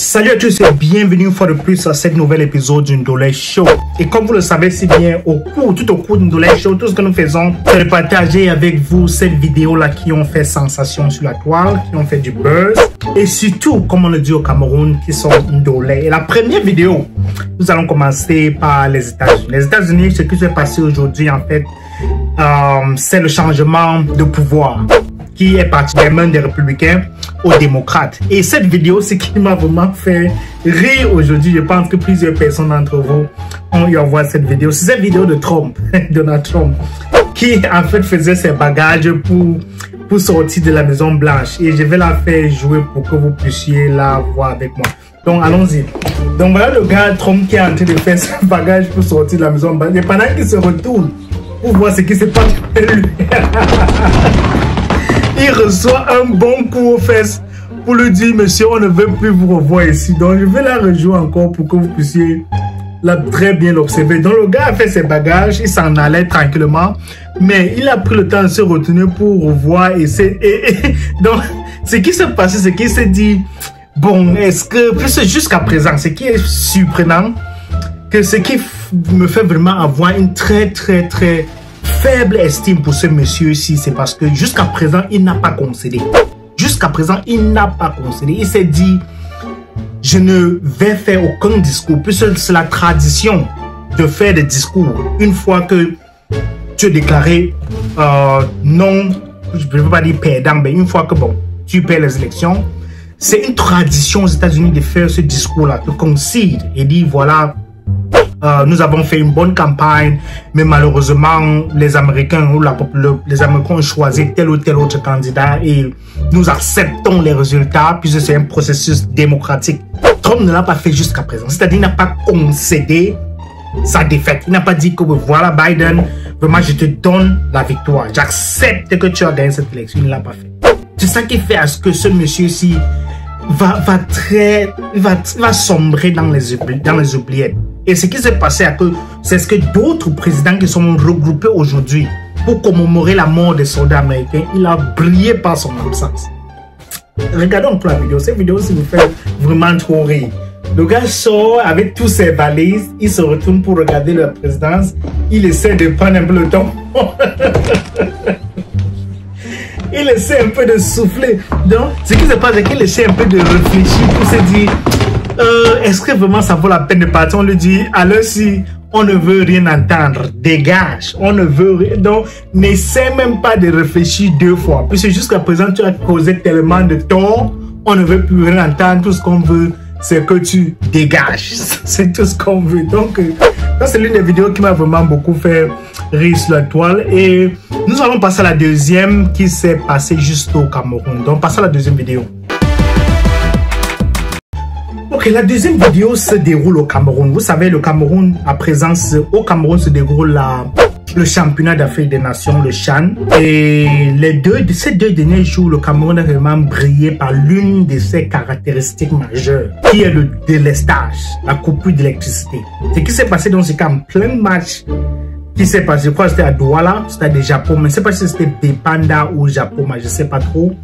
Salut à tous et bienvenue une fois de plus à cette nouvel épisode du Ndolé Show. Et comme vous le savez si bien, tout au cours du Ndolé Show, tout ce que nous faisons, c'est de partager avec vous cette vidéo-là qui ont fait sensation sur la toile, qui ont fait du buzz. Et surtout, comme on le dit au Cameroun, qui sont Ndolé. Et la première vidéo, nous allons commencer par les États-Unis. Les États-Unis, ce qui s'est passé aujourd'hui, en fait, c'est le changement de pouvoir qui est parti des mains des républicains aux démocrates. Et cette vidéo, ce qui m'a vraiment fait rire aujourd'hui, je pense que plusieurs personnes d'entre vous ont eu à voir cette vidéo. C'est cette vidéo de Trump, Donald Trump, qui en fait faisait ses bagages pour sortir de la Maison Blanche. Et je vais la faire jouer pour que vous puissiez la voir avec moi. Donc allons-y. Donc voilà le gars Trump qui est en train de faire ses bagages pour sortir de la Maison Blanche. Et pendant qu'il se retourne pour voir ce qui se passe avec lui, il reçoit un bon coup aux fesses pour lui dire, monsieur, on ne veut plus vous revoir ici. Donc, je vais la rejouer encore pour que vous puissiez très bien l'observer. Donc, le gars a fait ses bagages, il s'en allait tranquillement, mais il a pris le temps de se retenir pour revoir. Donc, ce qui s'est passé, c'est qu'il s'est dit, bon, est-ce que, jusqu'à présent, ce qui est surprenant, que ce qui me fait vraiment avoir une très faible estime pour ce monsieur-ci, c'est parce que jusqu'à présent, il n'a pas concédé. Jusqu'à présent, il n'a pas concédé. Il s'est dit, je ne vais faire aucun discours, puisque c'est la tradition de faire des discours. Une fois que tu es déclaré non, je ne veux pas dire perdant, mais une fois que bon, tu perds les élections, c'est une tradition aux États-Unis de faire ce discours-là, de concéder et dire, voilà, nous avons fait une bonne campagne, mais malheureusement, les Américains ont choisi tel ou tel autre candidat et nous acceptons les résultats puisque c'est un processus démocratique. Trump ne l'a pas fait jusqu'à présent. C'est-à-dire, il n'a pas concédé sa défaite. Il n'a pas dit que voilà, Biden, vraiment, je te donne la victoire. J'accepte que tu as gagné cette élection. Il ne l'a pas fait. C'est ça qui fait à ce que ce monsieur-ci va sombrer dans les oubliettes. Et ce qui s'est passé, c'est ce que d'autres présidents qui sont regroupés aujourd'hui pour commémorer la mort des soldats américains, il a brillé par son absence. Regardons un peu la vidéo. Cette vidéo, ça vous fait vraiment trop rire. Le gars sort avec tous ses valises, il se retourne pour regarder la présidence, il essaie de prendre un peu le temps. Il essaie un peu de souffler. Donc, ce qui se passe, c'est qu'il essaie un peu de réfléchir pour se dire, est-ce que vraiment ça vaut la peine de partir? On lui dit, alors si on ne veut rien entendre, dégage. On ne veut rien. Donc, n'essaie même pas de réfléchir deux fois. Puisque jusqu'à présent, tu as causé tellement de tort, on ne veut plus rien entendre. Tout ce qu'on veut, c'est que tu dégages. C'est tout ce qu'on veut. Donc, ça, c'est l'une des vidéos qui m'a vraiment beaucoup fait rire sur la toile. Et nous allons passer à la deuxième qui s'est passée juste au Cameroun. Donc, passons à la deuxième vidéo. Ok, la deuxième vidéo se déroule au Cameroun. Vous savez, le Cameroun, à présent, au Cameroun se déroule le championnat d'Afrique des Nations, le CHAN. Et ces deux derniers jours, le Cameroun a vraiment brillé par l'une de ses caractéristiques majeures, qui est le délestage, la coupure d'électricité. Ce qui s'est passé dans ce cas, en plein match, qui s'est passé, je crois que c'était à Douala, c'était au Japon, mais je ne sais pas si c'était Bepanda ou Japon, mais je ne sais pas trop.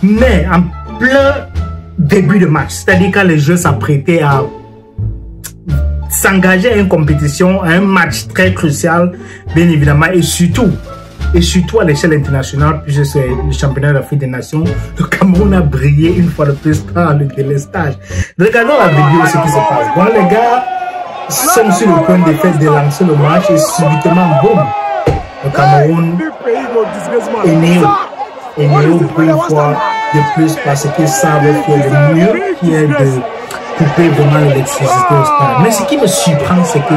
Mais en plein début de match, c'est-à-dire quand les joueurs s'apprêtaient à s'engager à une compétition, à un match très crucial, bien évidemment, et surtout à l'échelle internationale, puisque c'est le championnat d'Afrique des Nations, le Cameroun a brillé une fois de plus par le délestage. Regardons la vidéo, ce qui se passe. Bon, les gars sont sur le point de lancer le match et subitement, boum, le Cameroun est néo pour une fois de plus parce qu'ils savent qu'il y a le mieux qui est de couper vraiment l'électricité au stade. Mais ce qui me surprend, c'est que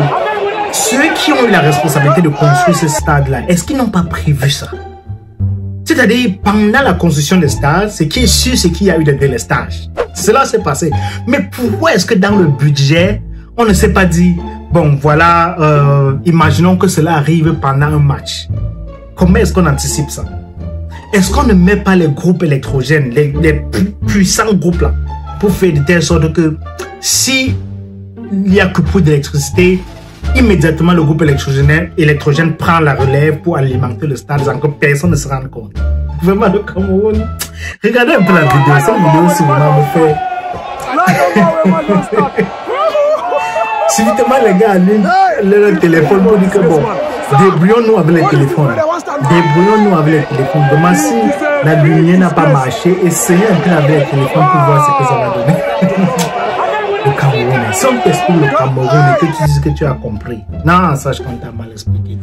ceux qui ont eu la responsabilité de construire ce stade-là, est-ce qu'ils n'ont pas prévu ça? C'est-à-dire, pendant la construction des stades, ce qui est sûr, c'est qu'il y a eu des délestages. Cela s'est passé. Mais pourquoi est-ce que dans le budget, on ne s'est pas dit, bon, voilà, imaginons que cela arrive pendant un match. Comment est-ce qu'on anticipe ça? Est-ce qu'on ne met pas les groupes électrogènes, les puissants groupes là, pour faire de telle sorte que si il y a coupure d'électricité, immédiatement le groupe électrogène prend la relève pour alimenter le stade sans que personne ne se rende compte? Vraiment, le Cameroun. Regardez un peu la vidéo. Cette vidéo, si vraiment me fait Subitement, les gars allument le téléphone pour dire que bon, débrouillons-nous avec les téléphones. Débrouillons-nous avec les téléphones. Vraiment, si la lumière n'a pas marché, essayez un peu avec les téléphones pour voir ce que ça va donner. Le Cameroun, si on t'explique le Cameroun et que tu dis que tu as compris, non, sache qu'on t'a mal expliqué.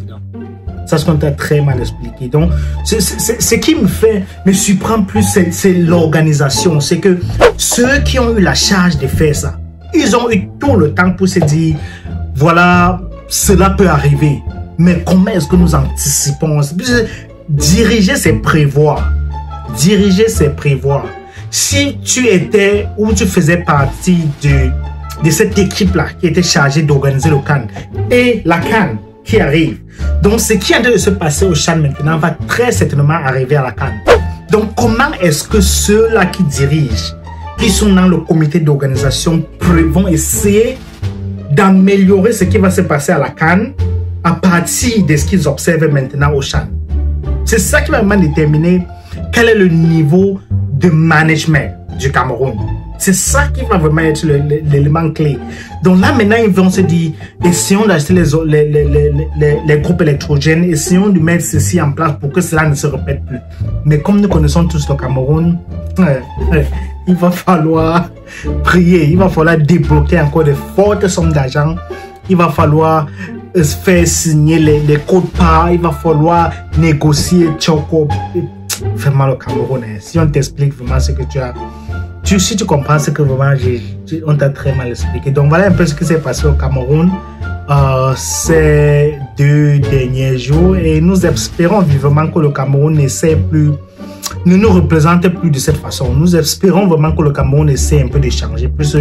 Sache qu'on t'a très mal expliqué. Donc, ce qui me surprend plus, c'est l'organisation. C'est que ceux qui ont eu la charge de faire ça, ils ont eu tout le temps pour se dire, voilà, cela peut arriver. Mais comment est-ce que nous anticipons? Diriger, c'est prévoir. Diriger, c'est prévoir. Si tu étais ou tu faisais partie de cette équipe-là qui était chargée d'organiser le CAN et la CAN qui arrive, donc ce qui a de se passer au CHAN maintenant va très certainement arriver à la CAN. Donc comment est-ce que ceux-là qui dirigent, qui sont dans le comité d'organisation, vont essayer d'améliorer ce qui va se passer à la CAN à partir de ce qu'ils observent maintenant au CHAN? C'est ça qui va vraiment déterminer quel est le niveau de management du Cameroun. C'est ça qui va vraiment être l'élément clé. Donc là, maintenant, ils vont se dire, essayons d'acheter les groupes électrogènes, essayons de mettre ceci en place pour que cela ne se répète plus. Mais comme nous connaissons tous le Cameroun, il va falloir prier, il va falloir débloquer encore de fortes sommes d'argent, il va falloir faire signer les codes parts, il va falloir négocier Choco. Vraiment le Cameroun, si on t'explique vraiment ce que tu as, si tu comprends ce que vraiment on t'a très mal expliqué. Donc voilà un peu ce qui s'est passé au Cameroun ces 2 derniers jours, et nous espérons vivement que le Cameroun ne nous représente plus de cette façon. Nous espérons vraiment que le Cameroun essaie un peu de changer, puisque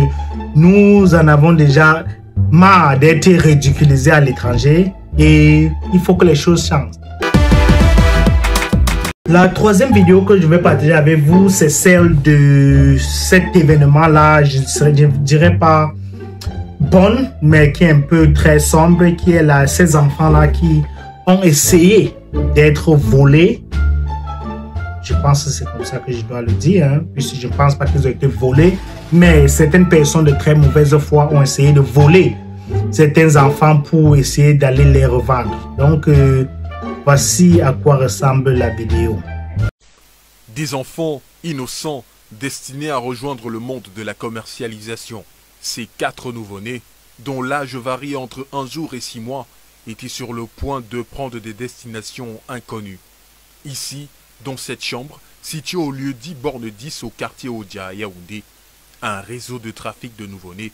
nous en avons déjà marre d'être ridiculisés à l'étranger et il faut que les choses changent. La troisième vidéo que je vais partager avec vous, c'est celle de cet événement-là, je ne dirais pas bonne, mais qui est un peu très sombre, qui est là, ces enfants-là qui ont essayé d'être volés. Je pense que c'est comme ça que je dois le dire, hein, puisque je ne pense pas qu'ils ont été volés, mais certaines personnes de très mauvaise foi ont essayé de voler certains enfants pour essayer d'aller les revendre. Donc, voici à quoi ressemble la vidéo. Des enfants innocents destinés à rejoindre le monde de la commercialisation. Ces 4 nouveau-nés, dont l'âge varie entre 1 jour et 6 mois, étaient sur le point de prendre des destinations inconnues. Ici, dans cette chambre, située au lieu dit borne 10 au quartier Odia à Yaoundé, un réseau de trafic de nouveau-nés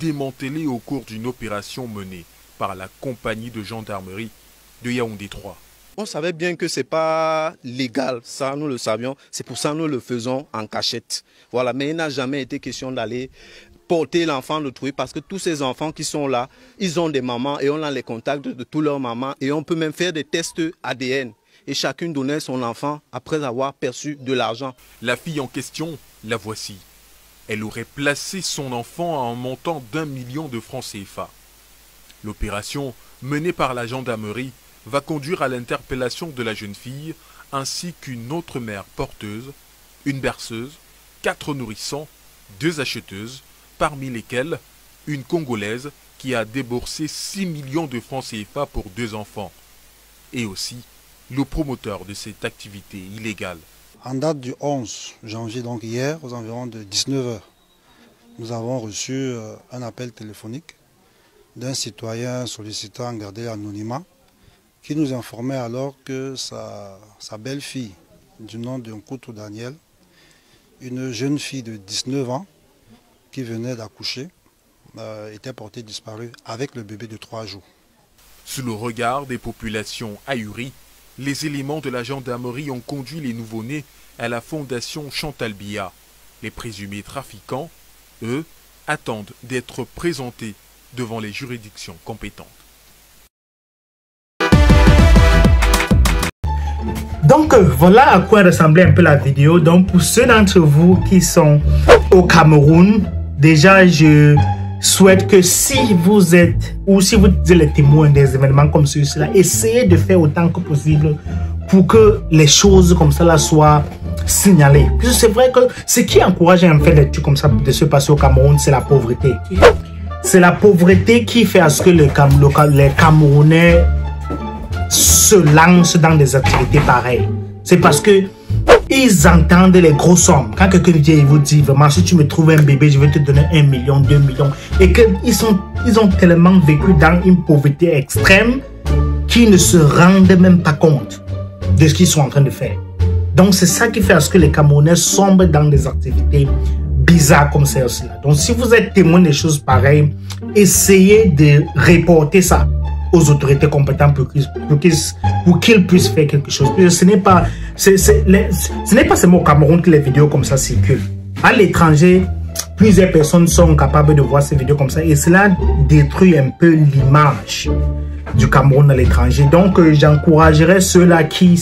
démantelé au cours d'une opération menée par la compagnie de gendarmerie de Yaoundé 3. On savait bien que ce n'est pas légal, ça nous le savions, c'est pour ça que nous le faisons en cachette. Voilà, mais il n'a jamais été question d'aller porter l'enfant, le trouver, parce que tous ces enfants qui sont là, ils ont des mamans et on a les contacts de tous leurs mamans et on peut même faire des tests ADN. Et chacune donnait son enfant après avoir perçu de l'argent. La fille en question, la voici. Elle aurait placé son enfant à un montant d'1 million de francs CFA. L'opération, menée par la gendarmerie, va conduire à l'interpellation de la jeune fille ainsi qu'une autre mère porteuse, une berceuse, 4 nourrissons, 2 acheteuses, parmi lesquelles une Congolaise qui a déboursé 6 millions de francs CFA pour 2 enfants, et aussi le promoteur de cette activité illégale. En date du 11 janvier, donc hier, aux environs de 19 h, nous avons reçu un appel téléphonique d'un citoyen sollicitant à garder l'anonymat, qui nous informait alors que sa belle-fille, du nom de Nkoutou Daniel, une jeune fille de 19 ans qui venait d'accoucher, était portée disparue avec le bébé de 3 jours. Sous le regard des populations ahuries, les éléments de la gendarmerie ont conduit les nouveau-nés à la fondation Chantal Biya. Les présumés trafiquants, eux, attendent d'être présentés devant les juridictions compétentes. Donc voilà à quoi ressemblait un peu la vidéo. Donc pour ceux d'entre vous qui sont au Cameroun, déjà je souhaite que si vous êtes ou si vous êtes les témoins des événements comme ceux-ci, essayez de faire autant que possible pour que les choses comme ça là soient signaler. C'est vrai que ce qui encourage un fait des trucs comme ça de se passer au Cameroun, c'est la pauvreté. C'est la pauvreté qui fait à ce que les Camerounais se lancent dans des activités pareilles. C'est parce que ils entendent les grosses sommes. Quand quelqu'un vous dit vraiment, si tu me trouves un bébé, je vais te donner 1 million, 2 millions. Et qu'ils ont tellement vécu dans une pauvreté extrême qu'ils ne se rendent même pas compte de ce qu'ils sont en train de faire. Donc c'est ça qui fait à ce que les Camerounais sombrent dans des activités bizarres comme celle-là. Donc si vous êtes témoin des choses pareilles, essayez de reporter ça aux autorités compétentes pour qu'ils puissent faire quelque chose. Ce n'est pas seulement au Cameroun que les vidéos comme ça circulent. À l'étranger, plusieurs personnes sont capables de voir ces vidéos comme ça et cela détruit un peu l'image du Cameroun à l'étranger. Donc j'encouragerais ceux-là qui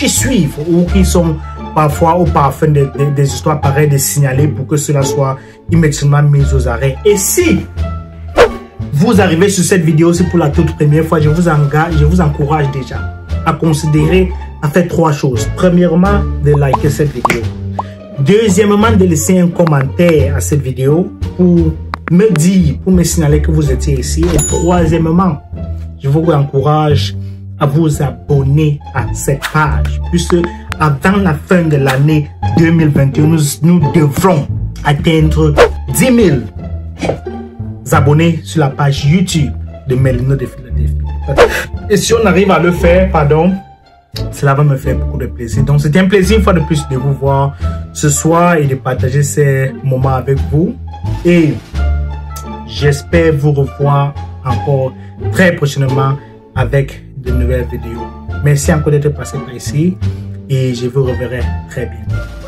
suivent ou qui sont parfois au parfum des histoires pareilles de signaler pour que cela soit immédiatement mis aux arrêts. Et si vous arrivez sur cette vidéo, c'est pour la toute première fois, je vous encourage déjà à considérer, à faire 3 choses. Premièrement, de liker cette vidéo. Deuxièmement, de laisser un commentaire à cette vidéo pour me dire, pour me signaler que vous étiez ici. Et troisièmement, je vous encourage à vous abonner à cette page, puisque avant la fin de l'année 2021, nous devrons atteindre 10 000 abonnés sur la page YouTube de Melino de Philadelphie. Et si on arrive à le faire, cela va me faire beaucoup de plaisir. Donc c'était un plaisir une fois de plus de vous voir ce soir et de partager ces moments avec vous. Et j'espère vous revoir encore très prochainement avec de nouvelles vidéos. Merci encore d'être passé par ici et je vous reverrai très bientôt.